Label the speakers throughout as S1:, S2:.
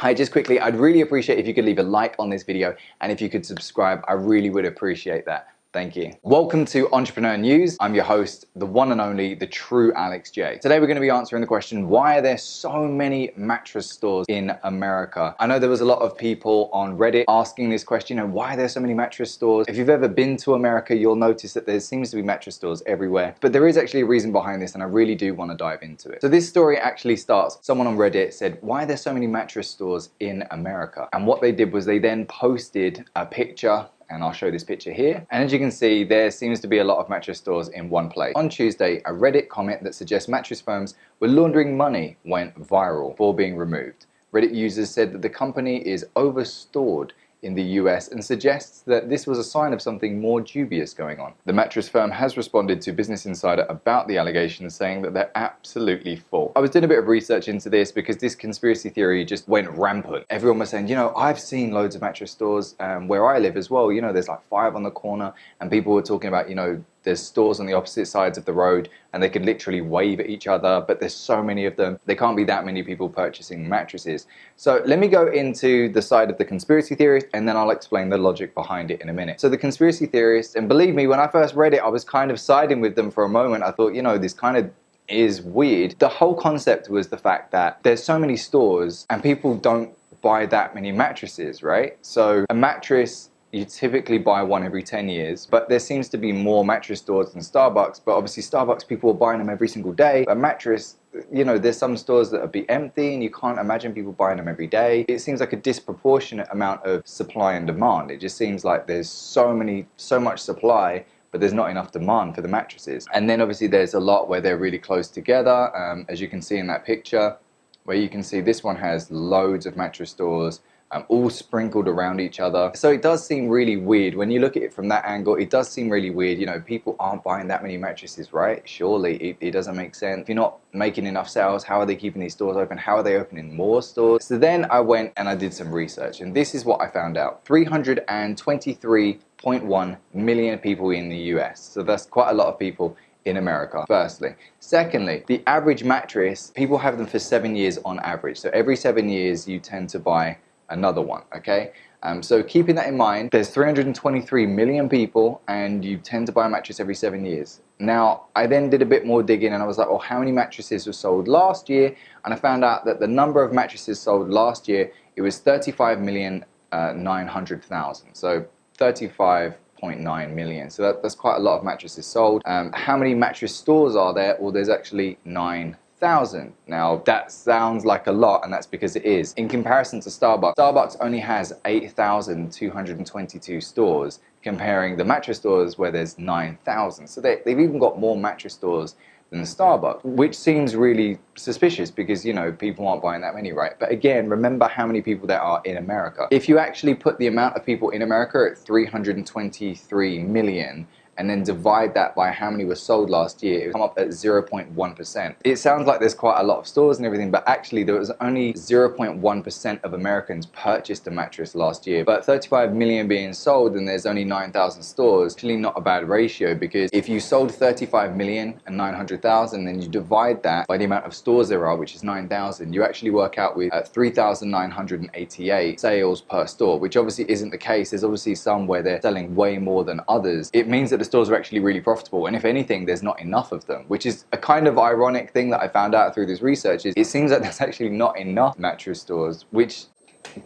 S1: Hi, just quickly, I'd really appreciate if you could leave a like on this video, and if you could subscribe, I really would appreciate that. Thank you. Welcome to Entrepreneur News. I'm your host, the one and only, the true Alex J. Today we're going to be answering the question, why are there so many mattress stores in America? I know there was a lot of people on Reddit asking this question, and why are there so many mattress stores? If you've ever been to America, you'll notice that there seems to be mattress stores everywhere, but there is actually a reason behind this, and I really do want to dive into it. So this story actually starts, someone on Reddit said, why are there so many mattress stores in America? And what they did was they then posted a picture, and I'll show this picture here. And as you can see, there seems to be a lot of mattress stores in one place. On Tuesday, a Reddit comment that suggests mattress firms were laundering money went viral before being removed. Reddit users said that the company is overstored in the US and suggests that this was a sign of something more dubious going on. The mattress firm has responded to Business Insider about the allegations, saying that they're absolutely full. I was doing a bit of research into this because this conspiracy theory just went rampant. Everyone was saying, you know, I've seen loads of mattress stores where I live as well. You know, there's like 5 on the corner, and people were talking about, you know, there's stores on the opposite sides of the road and they could literally wave at each other, but there's so many of them. There can't be that many people purchasing mattresses. So let me go into the side of the conspiracy theorists, and then I'll explain the logic behind it in a minute. So the conspiracy theorists, and believe me, when I first read it, I was kind of siding with them for a moment. I thought, you know, this kind of is weird. The whole concept was the fact that there's so many stores and people don't buy that many mattresses, right? So a mattress, you typically buy one every 10 years, but there seems to be more mattress stores than Starbucks. But obviously Starbucks, people are buying them every single day. A mattress, you know, there's some stores that will be empty and you can't imagine people buying them every day. It seems like a disproportionate amount of supply and demand. It just seems like there's so much supply, but there's not enough demand for the mattresses. And then obviously there's a lot where they're really close together, as you can see in that picture, where you can see this one has loads of mattress stores, all sprinkled around each other. So it does seem really weird. When you look at it from that angle, it does seem really weird. You know, people aren't buying that many mattresses, right? Surely it doesn't make sense. If you're not making enough sales, how are they keeping these stores open? How are they opening more stores? So then I went and I did some research, and this is what I found out. 323.1 million people in the US. So that's quite a lot of people in America, firstly. Secondly, the average mattress, people have them for 7 years on average. So every 7 years you tend to buy another one, okay? So keeping that in mind, there's 323 million people and you tend to buy a mattress every 7 years. Now, I then did a bit more digging and I was like, well, how many mattresses were sold last year? And I found out that the number of mattresses sold last year, it was 35,900,000. So 35.9 million. So that's quite a lot of mattresses sold. How many mattress stores are there? Well, there's actually 9,000. Now that sounds like a lot, and that's because it is. In comparison to Starbucks, Starbucks only has 8,222 stores, comparing the mattress stores where there's 9,000. So they've even got more mattress stores than Starbucks, which seems really suspicious because, you know, people aren't buying that many, right? But again, remember how many people there are in America. If you actually put the amount of people in America at 323 million, and then divide that by how many were sold last year, it would come up at 0.1%. It sounds like there's quite a lot of stores and everything, but actually there was only 0.1% of Americans purchased a mattress last year. But 35 million being sold and there's only 9,000 stores, actually not a bad ratio, because if you sold 35 million and 900,000, then you divide that by the amount of stores there are, which is 9,000, you actually work out with 3,988 sales per store, which obviously isn't the case. There's obviously some where they're selling way more than others. It means that the stores are actually really profitable, and if anything, there's not enough of them, which is a kind of ironic thing that I found out through this research. Is it seems like there's actually not enough mattress stores, which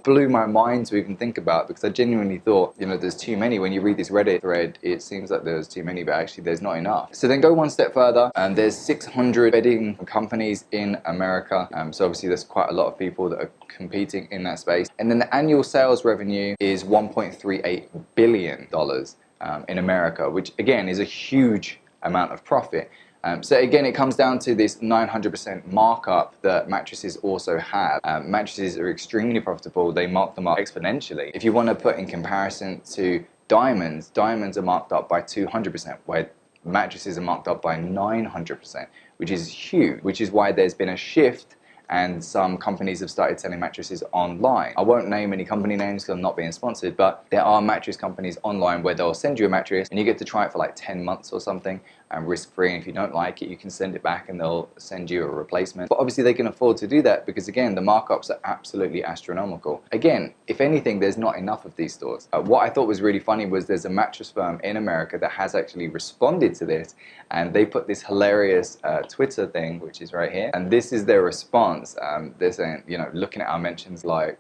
S1: blew my mind to even think about, because I genuinely thought, you know, there's too many. When you read this Reddit thread, it seems like there's too many, but actually there's not enough. So then go one step further, and there's 600 bedding companies in America. So obviously there's quite a lot of people that are competing in that space. And then the annual sales revenue is $1.38 billion. In America, which again is a huge amount of profit. So again, it comes down to this 900% markup that mattresses also have. Mattresses are extremely profitable. They mark them up exponentially. If you want to put in comparison to diamonds, diamonds are marked up by 200%, where mattresses are marked up by 900%, which is huge, which is why there's been a shift and some companies have started selling mattresses online. I won't name any company names because I'm not being sponsored, but there are mattress companies online where they'll send you a mattress and you get to try it for like 10 months or something, and risk-free. And if you don't like it, you can send it back and they'll send you a replacement. But obviously they can afford to do that because, again, the markups are absolutely astronomical. Again, if anything, there's not enough of these stores. What I thought was really funny was there's a mattress firm in America that has actually responded to this, and they put this hilarious Twitter thing, which is right here, and this is their response. They're saying, you know, looking at our mentions, like,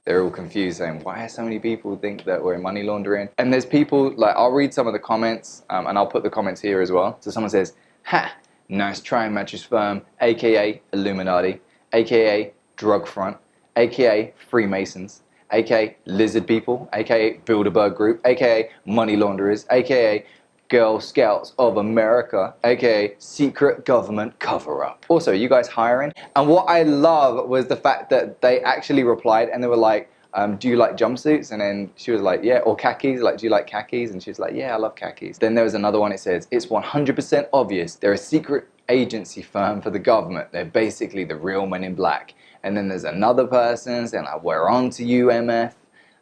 S1: they're all confused, saying, why so many people think that we're money laundering? And there's people, like, I'll read some of the comments, and I'll put the comments here as well. So someone says, ha, nice try, mattress firm, aka Illuminati, aka drug front, aka Freemasons, aka lizard people, aka Bilderberg Group, aka money launderers, aka Girl Scouts of America, aka secret government cover-up. Also, you guys hiring? And what I love was the fact that they actually replied and they were like, do you like jumpsuits? And then she was like, yeah, or khakis, like, do you like khakis? And she was like, yeah, I love khakis. Then there was another one, it says, it's 100% obvious they're a secret agency firm for the government. They're basically the real Men in Black. And then there's another person saying, like, we're on to you, MF.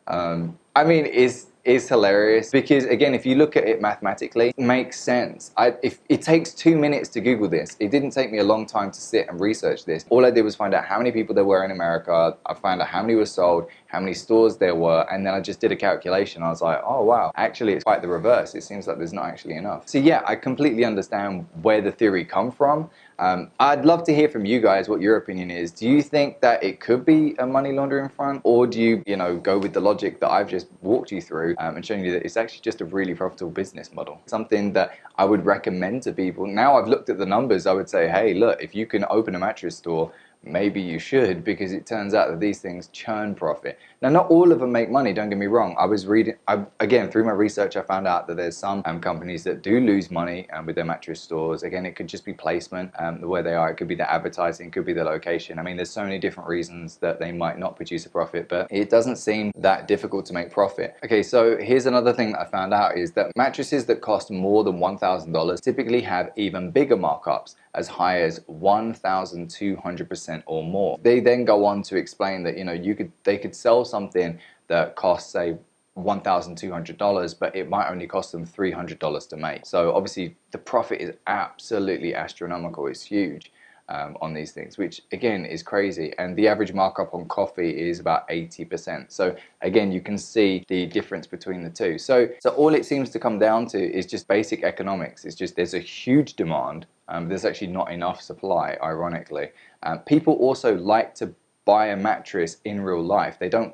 S1: I mean, it's hilarious because, again, if you look at it mathematically, it makes sense. If it takes 2 minutes to Google this, it didn't take me a long time to sit and research this. All I did was find out how many people there were in America. I found out how many were sold, how many stores there were, and then I just did a calculation. I was like, oh wow, actually it's quite the reverse. It seems like there's not actually enough. So yeah, I completely understand where the theory come from. I'd love to hear from you guys what your opinion is. Do you think that it could be a money laundering front, or do you go with the logic that I've just walked you through and shown you that it's actually just a really profitable business model? Something that I would recommend to people. Now I've looked at the numbers, I would say, hey, look, if you can open a mattress store, maybe you should, because it turns out that these things churn profit. Now, not all of them make money, don't get me wrong. I was reading, again, through my research, I found out that there's some companies that do lose money with their mattress stores. Again, it could just be placement, the way they are. It could be the advertising, it could be the location. I mean, there's so many different reasons that they might not produce a profit, but it doesn't seem that difficult to make profit. Okay, so here's another thing that I found out is that mattresses that cost more than $1,000 typically have even bigger markups, as high as 1,200% or more. They then go on to explain that they could sell something that costs, say, $1,200, but it might only cost them $300 to make. So obviously the profit is absolutely astronomical. It's huge on these things, which again is crazy. And the average markup on coffee is about 80%. So again, you can see the difference between the two. So all it seems to come down to is just basic economics. It's just there's a huge demand. There's actually not enough supply, ironically. People also like to buy a mattress in real life. They don't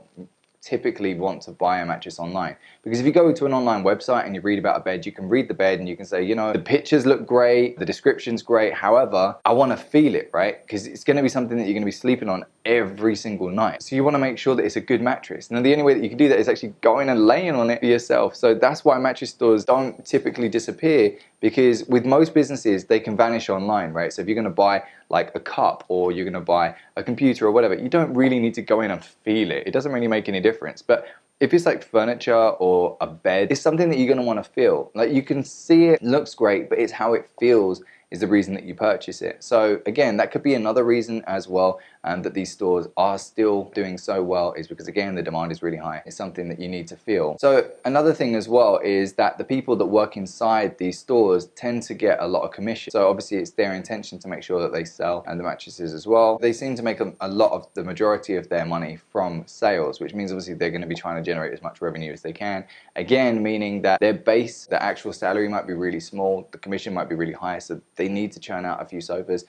S1: typically want to buy a mattress online, because if you go to an online website and you read about a bed, you can read the bed and you can say, the pictures look great, the description's great, however, I want to feel it, right? Because it's going to be something that you're going to be sleeping on every single night. So you want to make sure that it's a good mattress. And the only way that you can do that is actually going and laying on it for yourself. So that's why mattress stores don't typically disappear, because with most businesses, they can vanish online, right? So if you're going to buy like a cup or you're going to buy a computer or whatever, you don't really need to go in and feel it. It doesn't really make any difference. But if it's like furniture or a bed, it's something that you're going to want to feel. Like, you can see it looks great, but it's how it feels is the reason that you purchase it. So again, that could be another reason as well that these stores are still doing so well, is because, again, the demand is really high. It's something that you need to feel. So another thing as well is that the people that work inside these stores tend to get a lot of commission. So obviously it's their intention to make sure that they sell and the mattresses as well. They seem to make a lot of the majority of their money from sales, which means obviously they're going to be trying to generate as much revenue as they can. Again, meaning that their base, the actual salary might be really small, the commission might be really high, so they need to churn out a few sofas.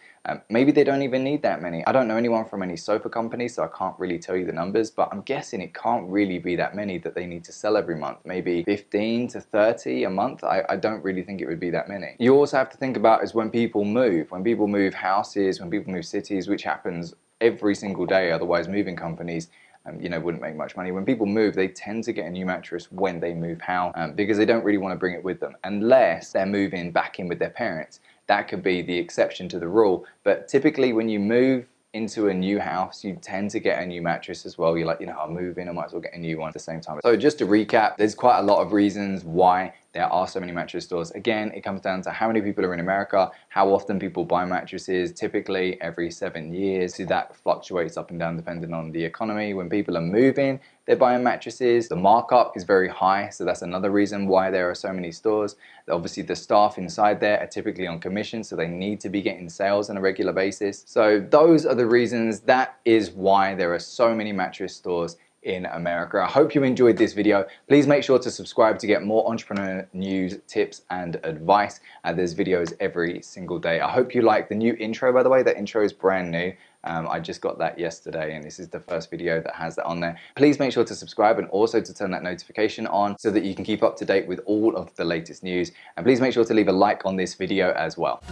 S1: Maybe they don't even need that many. I don't know anyone from any sofa companies, so I can't really tell you the numbers, but I'm guessing it can't really be that many that they need to sell every month. Maybe 15 to 30 a month. I don't really think it would be that many. You also have to think about is when people move houses, when people move cities, which happens every single day, otherwise moving companies wouldn't make much money. When people move, they tend to get a new mattress when they move house, because they don't really want to bring it with them, unless they're moving back in with their parents. That could be the exception to the rule. But typically when you move, into a new house, you tend to get a new mattress as well. You're like, I'm moving, I might as well get a new one at the same time. So just to recap, there's quite a lot of reasons why there are so many mattress stores. Again, it comes down to how many people are in America, how often people buy mattresses, typically every 7 years. So that fluctuates up and down depending on the economy. When people are moving, they're buying mattresses. The markup is very high, so that's another reason why there are so many stores. Obviously, the staff inside there are typically on commission, so they need to be getting sales on a regular basis. So those are the reasons. That is why there are so many mattress stores in America. I hope you enjoyed this video. Please make sure to subscribe to get more entrepreneur news, tips, and advice. There's videos every single day. I hope you like the new intro, by the way. That intro is brand new. I just got that yesterday, and this is the first video that has that on there. Please make sure to subscribe and also to turn that notification on so that you can keep up to date with all of the latest news. And please make sure to leave a like on this video as well.